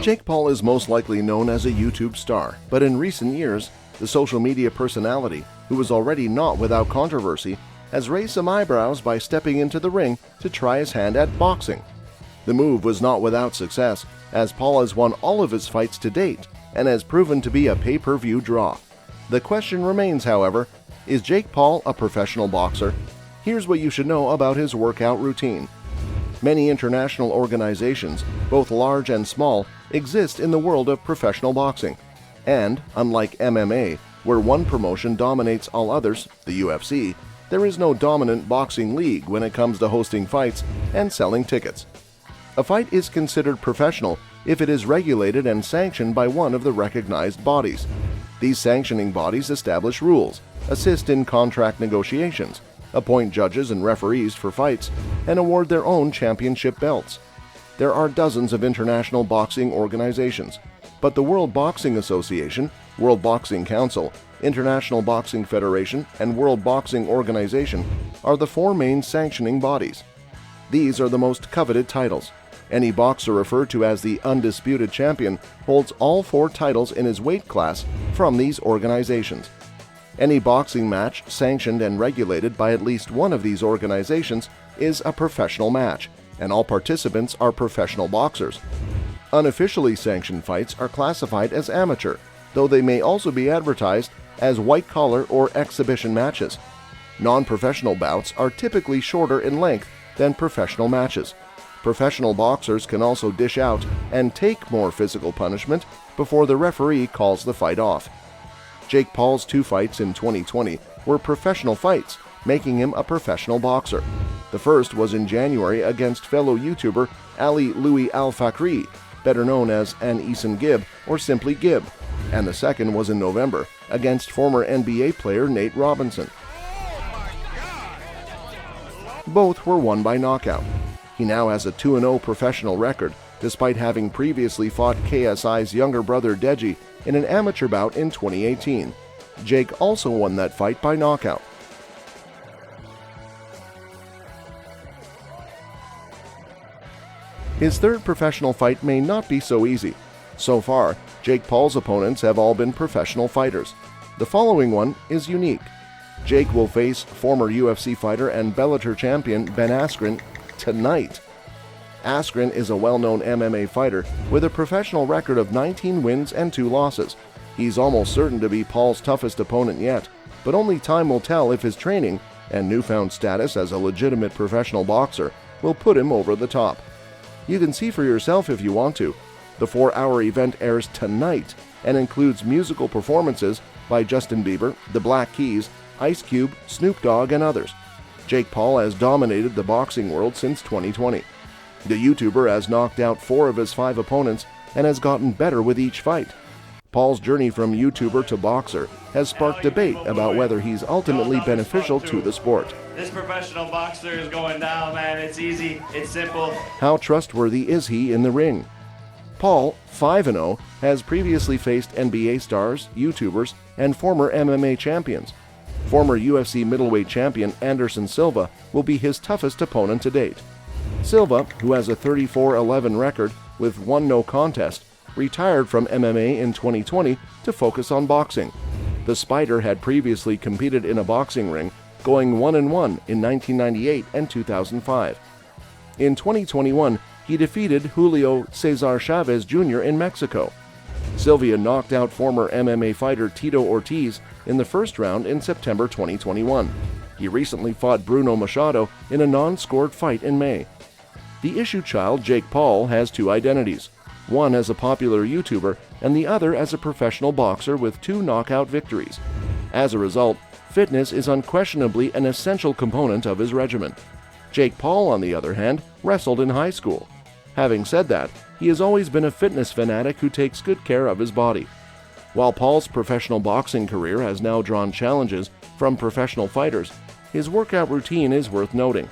Jake Paul is most likely known as a YouTube star, but in recent years, the social media personality, who was already not without controversy, has raised some eyebrows by stepping into the ring to try his hand at boxing. The move was not without success, as Paul has won all of his fights to date and has proven to be a pay-per-view draw. The question remains, however, is Jake Paul a professional boxer? Here's what you should know about his workout routine. Many international organizations, both large and small, exist in the world of professional boxing. And, unlike MMA, where one promotion dominates all others, the UFC, there is no dominant boxing league when it comes to hosting fights and selling tickets. A fight is considered professional if it is regulated and sanctioned by one of the recognized bodies. These sanctioning bodies establish rules, assist in contract negotiations, appoint judges and referees for fights, and award their own championship belts. There are dozens of international boxing organizations, but the World Boxing Association, World Boxing Council, International Boxing Federation, and World Boxing Organization are the four main sanctioning bodies. These are the most coveted titles. Any boxer referred to as the undisputed champion holds all four titles in his weight class from these organizations. Any boxing match sanctioned and regulated by at least one of these organizations is a professional match, and all participants are professional boxers. Unofficially sanctioned fights are classified as amateur, though they may also be advertised as white-collar or exhibition matches. Non-professional bouts are typically shorter in length than professional matches. Professional boxers can also dish out and take more physical punishment before the referee calls the fight off. Jake Paul's two fights in 2020 were professional fights, making him a professional boxer. The first was in January against fellow YouTuber Ali Louis Al-Fakri, better known as An Gibb or simply Gibb, and the second was in November against former NBA player Nate Robinson. Both were won by knockout. He now has a 2-0 professional record, despite having previously fought KSI's younger brother Deji in an amateur bout in 2018. Jake also won that fight by knockout. His third professional fight may not be so easy. So far, Jake Paul's opponents have all been professional fighters. The following one is unique. Jake will face former UFC fighter and Bellator champion Ben Askren tonight. Askren is a well-known MMA fighter with a professional record of 19 wins and 2 losses. He's almost certain to be Paul's toughest opponent yet, but only time will tell if his training and newfound status as a legitimate professional boxer will put him over the top. You can see for yourself if you want to. The 4-hour event airs tonight and includes musical performances by Justin Bieber, the Black Keys, Ice Cube, Snoop Dogg, and others. Jake Paul has dominated the boxing world since 2020. The YouTuber has knocked out 4 of his 5 opponents and has gotten better with each fight. Paul's journey from YouTuber to boxer has sparked debate about whether he's ultimately beneficial to the sport. This professional boxer is going down, man. It's easy, it's simple. How trustworthy is he in the ring? Paul, 5-0, has previously faced NBA stars, YouTubers, and former MMA champions. Former UFC middleweight champion Anderson Silva will be his toughest opponent to date. Silva, who has a 34-11 record with 1 no contest, retired from MMA in 2020 to focus on boxing. The Spider had previously competed in a boxing ring, going 1-1 in 1998 and 2005. In 2021, he defeated Julio Cesar Chavez Jr. in Mexico. Silva knocked out former MMA fighter Tito Ortiz in the first round in September 2021. He recently fought Bruno Machado in a non-scored fight in May. The issue child, Jake Paul, has 2 identities, one as a popular YouTuber and the other as a professional boxer with 2 knockout victories. As a result, fitness is unquestionably an essential component of his regimen. Jake Paul, on the other hand, wrestled in high school. Having said that, he has always been a fitness fanatic who takes good care of his body. While Paul's professional boxing career has now drawn challenges from professional fighters, his workout routine is worth noting.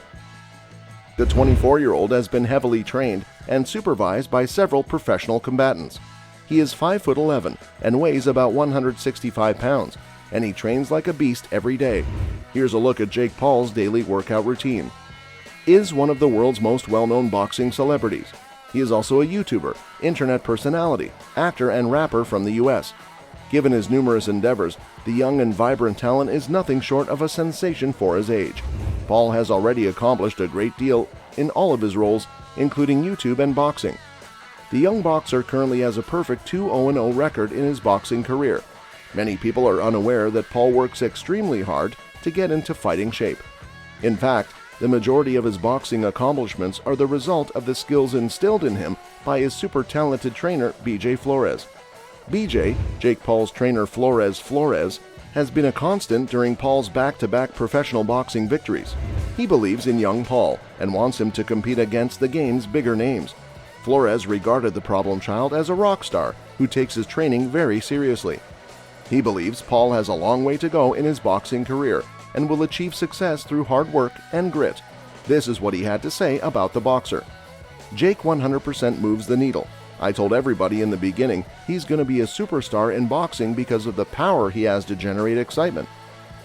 The 24-year-old has been heavily trained and supervised by several professional combatants. He is 5'11" and weighs about 165 pounds, and he trains like a beast every day. Here's a look at Jake Paul's daily workout routine. Is one of the world's most well-known boxing celebrities. He is also a YouTuber, internet personality, actor, and rapper from the US. Given his numerous endeavors, the young and vibrant talent is nothing short of a sensation for his age. Paul has already accomplished a great deal in all of his roles, including YouTube and boxing. The young boxer currently has a perfect 2-0-0 record in his boxing career. Many people are unaware that Paul works extremely hard to get into fighting shape. In fact, the majority of his boxing accomplishments are the result of the skills instilled in him by his super talented trainer, BJ Flores. BJ, Jake Paul's trainer Flores, has been a constant during Paul's back-to-back professional boxing victories. He believes in young Paul and wants him to compete against the game's bigger names. Flores regarded the problem child as a rock star who takes his training very seriously. He believes Paul has a long way to go in his boxing career and will achieve success through hard work and grit. This is what he had to say about the boxer. Jake 100% moves the needle. I told everybody in the beginning he's going to be a superstar in boxing because of the power he has to generate excitement.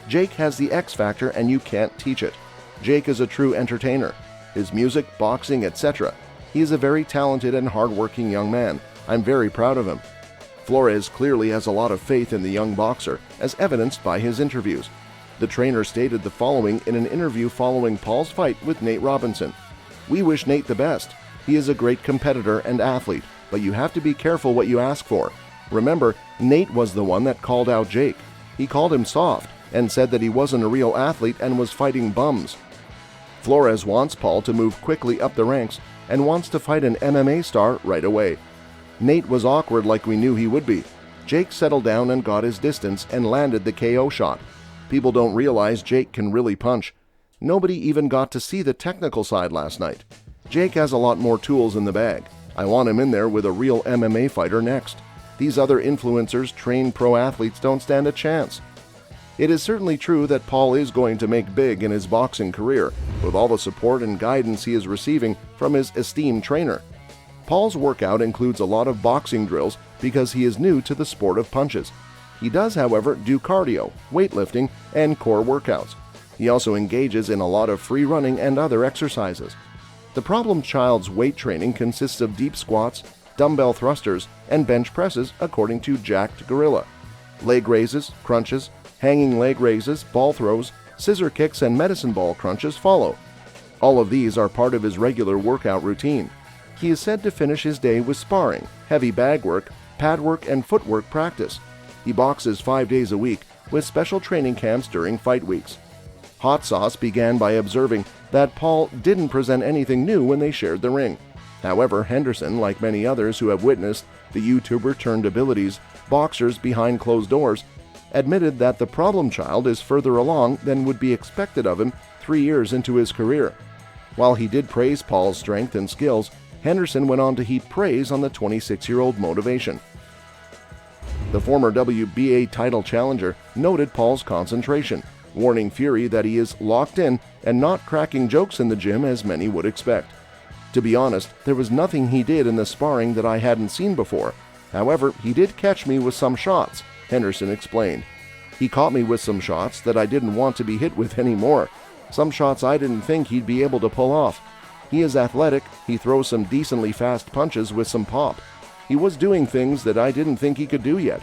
Jake has the X factor and you can't teach it. Jake is a true entertainer. His music, boxing, etc. He is a very talented and hardworking young man. I'm very proud of him. Flores clearly has a lot of faith in the young boxer, as evidenced by his interviews. The trainer stated the following in an interview following Paul's fight with Nate Robinson. "We wish Nate the best. He is a great competitor and athlete, but you have to be careful what you ask for. Remember, Nate was the one that called out Jake. He called him soft and said that he wasn't a real athlete and was fighting bums." Flores wants Paul to move quickly up the ranks and wants to fight an MMA star right away. Nate was awkward like we knew he would be. Jake settled down and got his distance and landed the KO shot. People don't realize Jake can really punch. Nobody even got to see the technical side last night. Jake has a lot more tools in the bag. I want him in there with a real MMA fighter next. These other influencers, trained pro athletes don't stand a chance. It is certainly true that Paul is going to make big in his boxing career with all the support and guidance he is receiving from his esteemed trainer. Paul's workout includes a lot of boxing drills because he is new to the sport of punches. He does, however, do cardio, weightlifting, and core workouts. He also engages in a lot of free running and other exercises. The problem child's weight training consists of deep squats, dumbbell thrusters, and bench presses according to Jacked Gorilla. Leg raises, crunches, hanging leg raises, ball throws, scissor kicks, and medicine ball crunches follow. All of these are part of his regular workout routine. He is said to finish his day with sparring, heavy bag work, pad work, and footwork practice. He boxes 5 days a week with special training camps during fight weeks. Hot Sauce began by observing that Paul didn't present anything new when they shared the ring. However, Henderson, like many others who have witnessed the YouTuber turned abilities, boxers behind closed doors, admitted that the problem child is further along than would be expected of him 3 years into his career. While he did praise Paul's strength and skills, Henderson went on to heap praise on the 26-year-old motivation. The former WBA title challenger noted Paul's concentration, warning Fury that he is locked in and not cracking jokes in the gym as many would expect. To be honest, there was nothing he did in the sparring that I hadn't seen before. However, he did catch me with some shots, Henderson explained. He caught me with some shots that I didn't want to be hit with anymore. Some shots I didn't think he'd be able to pull off. He is athletic, he throws some decently fast punches with some pop. He was doing things that I didn't think he could do yet.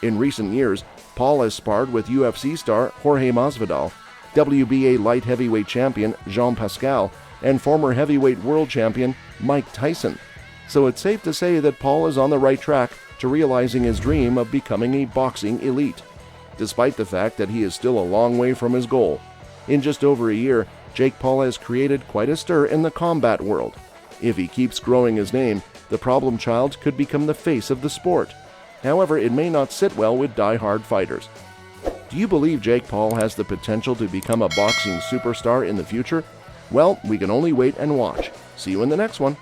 In recent years, Paul has sparred with UFC star Jorge Masvidal, WBA light heavyweight champion Jean Pascal, and former heavyweight world champion Mike Tyson. So it's safe to say that Paul is on the right track to realizing his dream of becoming a boxing elite, despite the fact that he is still a long way from his goal. In just over a year, Jake Paul has created quite a stir in the combat world. If he keeps growing his name, the problem child could become the face of the sport. However, it may not sit well with die-hard fighters. Do you believe Jake Paul has the potential to become a boxing superstar in the future? Well, we can only wait and watch. See you in the next one.